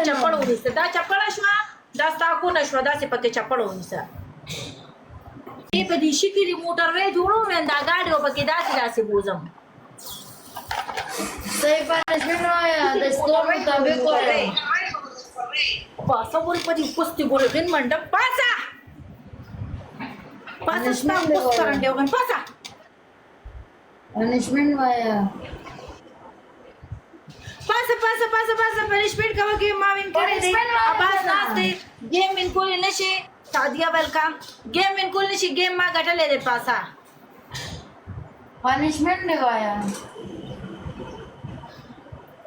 چپړ ونیسه دا چپړه شوه دا ستا کونه شوه داسې پکې چپړ ونیسه په دې شي کې د موټروی جوړوم دا ګاډي به پکې داسې بوځم صحیح پنشمنټ وایا د سکور مطابق وایا پاسه ګورې په دې پوستې ګورې غن منډه پاسه ستا پوست کرنډې وغن پاسه پنشمنټ وایا پاسه پنشمنټ کوه کې ما وین کړی دی اباس ناس دی گیم وین کولی نشي سعدیه ویلکم گیم وین کولی نشي گیم ما ګټلې دی پاسه پنشمنټ دی وایا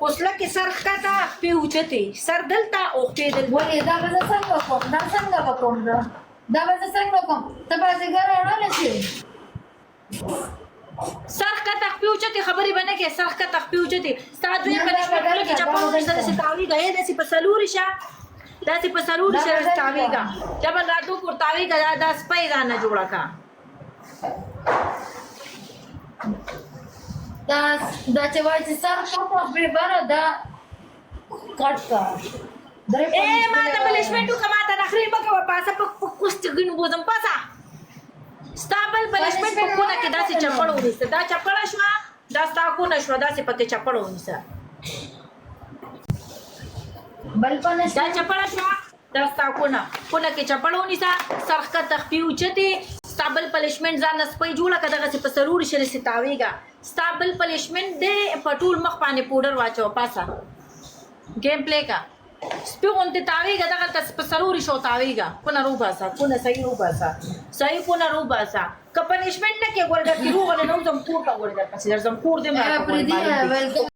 اوس لکه سر ښکته خپې اوچتې سر دلته او خپې دلته ولې دا به زه څنګه کوم دا څنګه به کوم دا به زه څنګه کوم ته بازیګر راوړلی شي سر ښکته خپې اوچتې خبرې به نه کوې سر ښکته خپې اوچتې ستا دوی پنشمنټ خوله کې چپه ونیسه داسې تاویږه داسې په څلورې شه داسې په څلورې شه داسې تاویږه جبل راتو پر تاویږه دا سپی ځانه جوړه کړه دا چې وایي چې سر کوم به بره دا کټ کا ما ته پنشمنټ وکړه ما ته نخرې مه کوه پاسه په کوست ګنو بوځم پاسه ستا بل پنشمنټ په کونه کې داسې چپړ ونیسه دا چپړه شوه دا ستا کونه شوه داسې پکې چپړ ونیسه بل پنشمنټ دا چپړه شوه دا ستا کونه کې چپړ ونیسه سر ښکته خپې اوچتې ستا بل پنشمنټ ځان نه سپی جوړه کړه دغسې په څلورې شلې سې تاویږه ستا بل پنشمنټ دی په ټول مخ باندې پوډر واچوه پاسه گیم پلی کا سپی غونډې تاویږه دغلته په څلورې شو تاویږه کونه روباسه کونه صحیح روباسه صحیح کونه روباسه که پنشمنټ نه کې ګورې درکې روغله نه وځم کور ته ګورې درپسې درځم کور دې مراته ګورې